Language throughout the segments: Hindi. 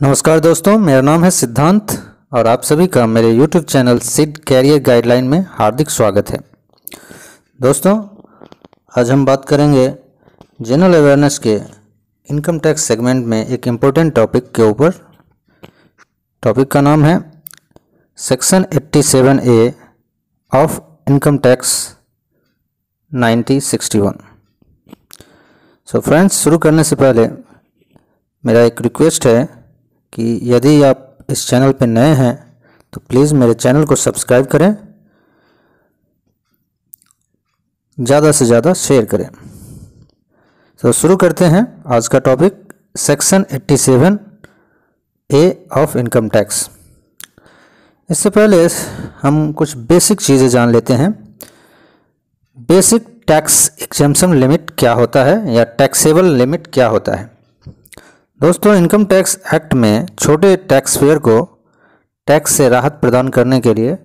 नमस्कार दोस्तों, मेरा नाम है सिद्धांत और आप सभी का मेरे YouTube channel Sid career guideline में हार्दिक स्वागत है। दोस्तों, आज हम बात करेंगे जनरल अवेयरनेस के इनकम टैक्स सेगमेंट में एक इम्पोर्टेंट टॉपिक के ऊपर। टॉपिक का नाम है section 87A of income tax 1961। So friends, शुरू करने से पहले मेरा एक रिक्वेस्ट है कि यदि आप इस चैनल पर नए हैं तो प्लीज़ मेरे चैनल को सब्सक्राइब करें, ज़्यादा से ज़्यादा शेयर करें। तो शुरू करते हैं आज का topic, section 87A of income tax. इससे पहले हम कुछ बेसिक चीज़ें जान लेते हैं। बेसिक टैक्स एग्जेम्पशन लिमिट क्या होता है या टैक्सेबल लिमिट क्या होता है। दोस्तों, इनकम टैक्स एक्ट में छोटे टैक्स पेयर को टैक्स से राहत प्रदान करने के लिए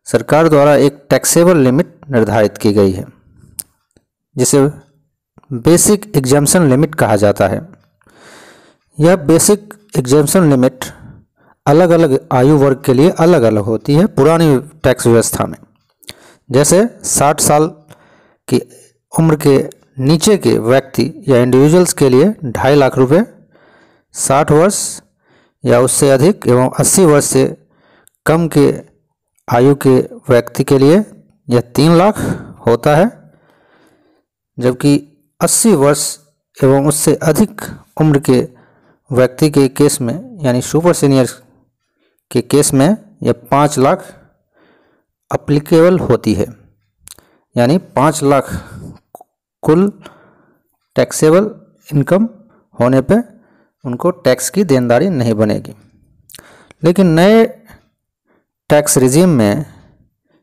सरकार द्वारा एक टैक्सेबल लिमिट निर्धारित की गई है, जिसे बेसिक एग्जेम्पशन लिमिट कहा जाता है। यह बेसिक एग्जेम्पशन लिमिट अलग अलग आयु वर्ग के लिए अलग अलग होती है पुरानी टैक्स व्यवस्था में। जैसे 60 साल की उम्र के नीचे के व्यक्ति या इंडिविजुअल्स के लिए 2.5 लाख रुपये, 60 वर्ष या उससे अधिक एवं 80 वर्ष से कम के आयु के व्यक्ति के लिए यह 3 लाख होता है, जबकि 80 वर्ष एवं उससे अधिक उम्र के व्यक्ति के केस में यानी सुपर सीनियर के केस में यह 5 लाख अप्लीकेबल होती है। यानी 5 लाख कुल टैक्सेबल इनकम होने पे उनको टैक्स की देनदारी नहीं बनेगी। लेकिन नए टैक्स रिजीम में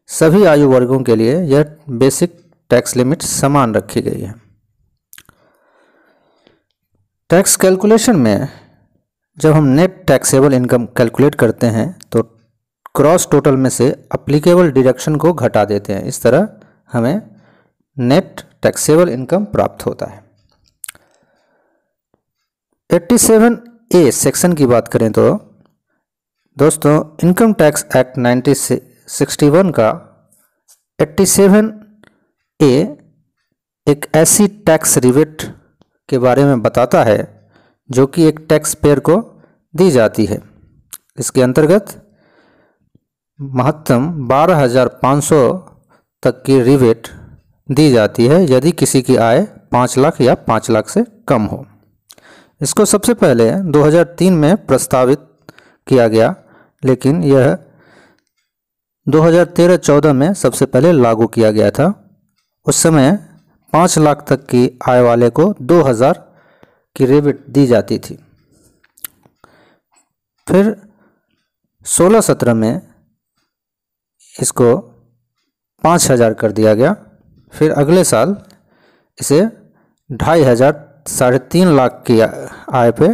सभी आयु वर्गों के लिए यह बेसिक टैक्स लिमिट समान रखी गई है। टैक्स कैलकुलेशन में जब हम नेट टैक्सेबल इनकम कैलकुलेट करते हैं तो क्रॉस टोटल में से अप्लीकेबल डिडक्शन को घटा देते हैं। इस तरह हमें नेट टैक्सेबल इनकम प्राप्त होता है। 87A सेक्शन की बात करें तो दोस्तों, इनकम टैक्स एक्ट 1961 का 87A एक ऐसी टैक्स रिबेट के बारे में बताता है जो कि एक टैक्स पेयर को दी जाती है। इसके अंतर्गत महत्तम 12,500 तक की रिबेट दी जाती है यदि किसी की आय 5 लाख या 5 लाख से कम हो। इसको सबसे पहले 2003 में प्रस्तावित किया गया, लेकिन यह 2013-14 में सबसे पहले लागू किया गया था। उस समय 5 लाख तक की आय वाले को 2,000 की रिबेट दी जाती थी। फिर 16-17 में इसको 5,000 कर दिया गया। फिर अगले साल इसे 2,500 3.5 लाख की आय पे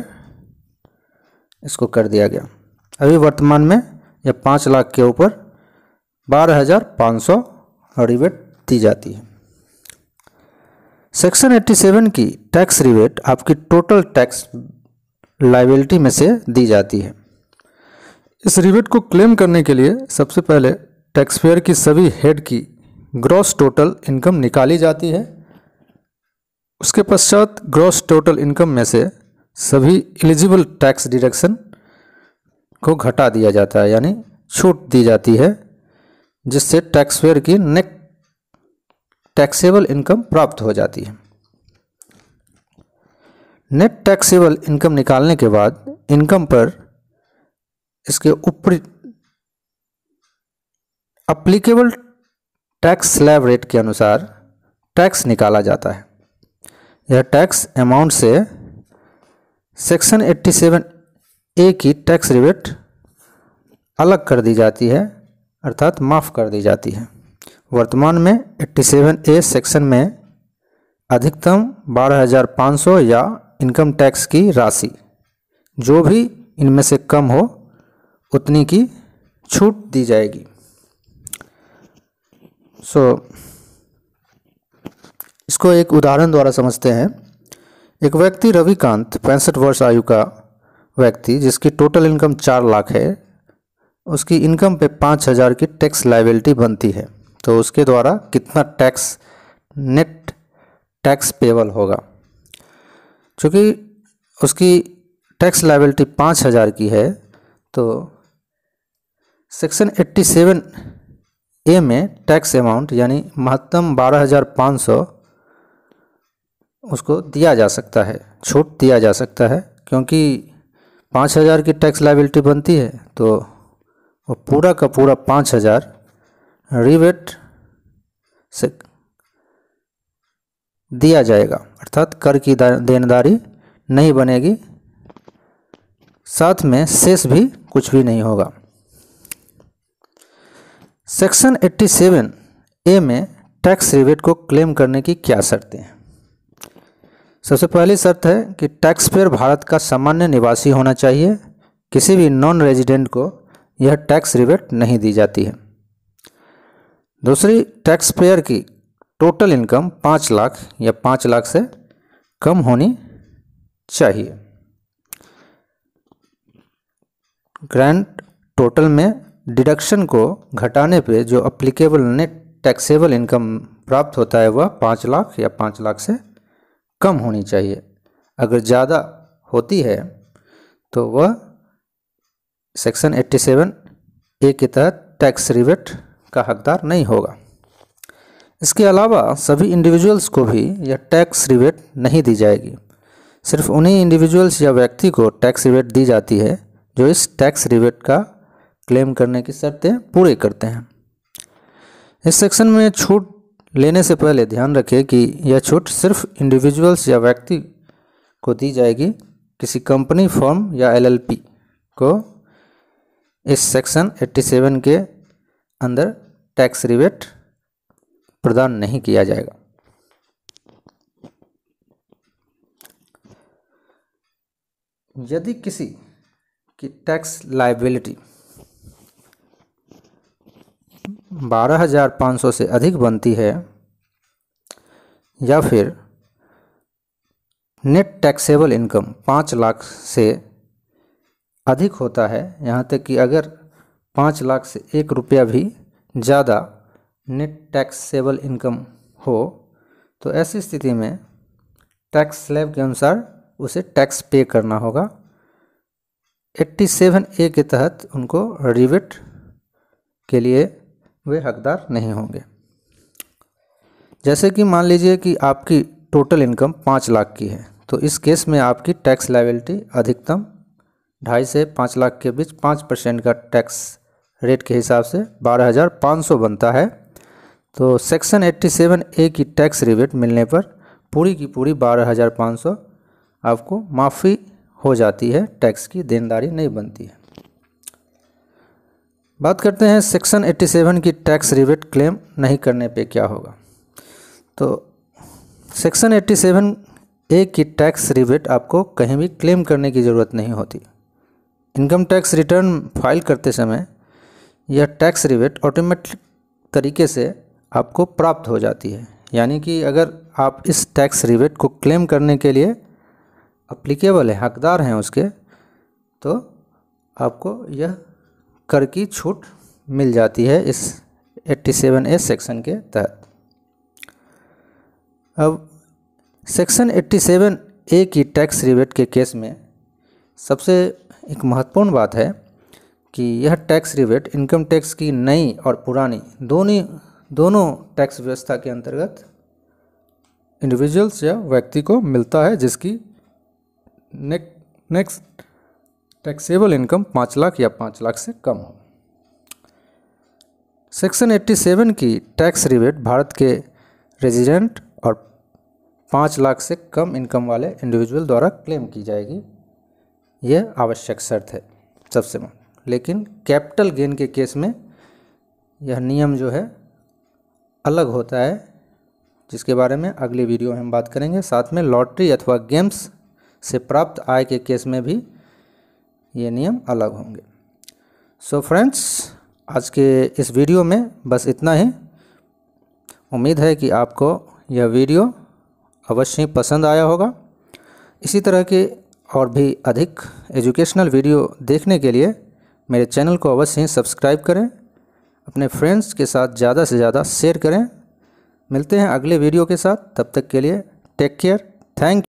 इसको कर दिया गया। अभी वर्तमान में यह 5 लाख के ऊपर 12,500 रिबेट दी जाती है। सेक्शन 87 की टैक्स रिबेट आपकी टोटल टैक्स लायबिलिटी में से दी जाती है। इस रिबेट को क्लेम करने के लिए सबसे पहले टैक्स पेयर की सभी हेड की ग्रॉस टोटल इनकम निकाली जाती है। उसके पश्चात ग्रॉस टोटल इनकम में से सभी एलिजिबल टैक्स डिडक्शन को घटा दिया जाता है, यानी छूट दी जाती है, जिससे टैक्स पेयर की नेट टैक्सेबल इनकम प्राप्त हो जाती है। नेट टैक्सेबल इनकम निकालने के बाद इनकम पर इसके ऊपरी अप्लीकेबल टैक्स स्लैब रेट के अनुसार टैक्स निकाला जाता है। यह टैक्स अमाउंट से सेक्शन 87A की टैक्स रिबेट अलग कर दी जाती है, अर्थात माफ़ कर दी जाती है। वर्तमान में 87A सेक्शन में अधिकतम 12,500 या इनकम टैक्स की राशि जो भी इनमें से कम हो उतनी की छूट दी जाएगी। इसको एक उदाहरण द्वारा समझते हैं। एक व्यक्ति रविकांत 65 वर्ष आयु का व्यक्ति जिसकी टोटल इनकम 4 लाख है, उसकी इनकम पे 5,000 की टैक्स लायबिलिटी बनती है, तो उसके द्वारा कितना टैक्स, नेट टैक्स पेबल होगा। चूँकि उसकी टैक्स लायबिलिटी 5,000 की है, तो सेक्शन 87A में टैक्स अमाउंट यानी महत्तम 12,500 उसको दिया जा सकता है, छूट दिया जा सकता है, क्योंकि 5,000 की टैक्स लायबिलिटी बनती है, तो वो पूरा का पूरा 5,000 रिबेट से दिया जाएगा, अर्थात कर की देनदारी नहीं बनेगी, साथ में शेष भी कुछ भी नहीं होगा। सेक्शन 87A में टैक्स रिबेट को क्लेम करने की क्या शर्तें हैं? सबसे पहली शर्त है कि टैक्स पेयर भारत का सामान्य निवासी होना चाहिए। किसी भी नॉन रेजिडेंट को यह टैक्स रिबेट नहीं दी जाती है। दूसरी, टैक्स पेयर की टोटल इनकम 5 लाख या 5 लाख से कम होनी चाहिए। ग्रैंड टोटल में डिडक्शन को घटाने पे जो अप्लीकेबल नेट टैक्सेबल इनकम प्राप्त होता है वह 5 लाख या 5 लाख से कम होनी चाहिए। अगर ज़्यादा होती है तो वह सेक्शन 87A के तहत टैक्स रिबेट का हकदार नहीं होगा। इसके अलावा सभी इंडिविजुअल्स को भी यह टैक्स रिबेट नहीं दी जाएगी। सिर्फ उन्हीं इंडिविजुअल्स या व्यक्ति को टैक्स रिबेट दी जाती है जो इस टैक्स रिबेट का क्लेम करने की शर्तें पूरी करते हैं। इस सेक्शन में छूट लेने से पहले ध्यान रखें कि यह छूट सिर्फ इंडिविजुअल्स या व्यक्ति को दी जाएगी। किसी कंपनी, फर्म या LLP को इस सेक्शन 87 के अंदर टैक्स रिबेट प्रदान नहीं किया जाएगा। यदि किसी की टैक्स लायबिलिटी 12,500 से अधिक बनती है या फिर नेट टैक्सेबल इनकम 5 लाख से अधिक होता है, यहाँ तक कि अगर 5 लाख से 1 रुपया भी ज़्यादा नेट टैक्सेबल इनकम हो, तो ऐसी स्थिति में टैक्स स्लैब के अनुसार उसे टैक्स पे करना होगा। 87A के तहत उनको रिबेट के लिए वे हकदार नहीं होंगे। जैसे कि मान लीजिए कि आपकी टोटल इनकम 5 लाख की है, तो इस केस में आपकी टैक्स लायबिलिटी अधिकतम 2.5 से 5 लाख के बीच 5% का टैक्स रेट के हिसाब से 12,500 बनता है। तो सेक्शन 87A की टैक्स रिबेट मिलने पर पूरी की पूरी 12,500 आपको माफ़ी हो जाती है, टैक्स की देनदारी नहीं बनती है। बात करते हैं सेक्शन 87 की टैक्स रिबेट क्लेम नहीं करने पे क्या होगा। तो सेक्शन 87A की टैक्स रिबेट आपको कहीं भी क्लेम करने की ज़रूरत नहीं होती। इनकम टैक्स रिटर्न फाइल करते समय यह टैक्स रिबेट ऑटोमेटिक तरीके से आपको प्राप्त हो जाती है। यानी कि अगर आप इस टैक्स रिबेट को क्लेम करने के लिए अप्लीकेबल है, हकदार हैं उसके, तो आपको यह कर की छूट मिल जाती है इस 87A सेक्शन के तहत। अब सेक्शन 87A की टैक्स रिबेट के केस में सबसे एक महत्वपूर्ण बात है कि यह टैक्स रिबेट इनकम टैक्स की नई और पुरानी दोनों टैक्स व्यवस्था के अंतर्गत इंडिविजुअल्स या व्यक्ति को मिलता है जिसकी नेक्स्ट टैक्सेबल इनकम 5 लाख या 5 लाख से कम हो। सेक्शन 87 की टैक्स रिबेट भारत के रेजिडेंट और 5 लाख से कम इनकम वाले इंडिविजुअल द्वारा क्लेम की जाएगी। यह आवश्यक शर्त है सबसे महत्वपूर्ण। लेकिन कैपिटल गेन के केस में यह नियम जो है अलग होता है, जिसके बारे में अगली वीडियो में हम बात करेंगे। साथ में लॉटरी अथवा गेम्स से प्राप्त आय के केस में भी ये नियम अलग होंगे। सो फ्रेंड्स, आज के इस वीडियो में बस इतना ही। उम्मीद है कि आपको यह वीडियो अवश्य ही पसंद आया होगा। इसी तरह के और भी अधिक एजुकेशनल वीडियो देखने के लिए मेरे चैनल को अवश्य ही सब्सक्राइब करें, अपने फ्रेंड्स के साथ ज़्यादा से ज़्यादा शेयर करें। मिलते हैं अगले वीडियो के साथ, तब तक के लिए टेक केयर, थैंक यू।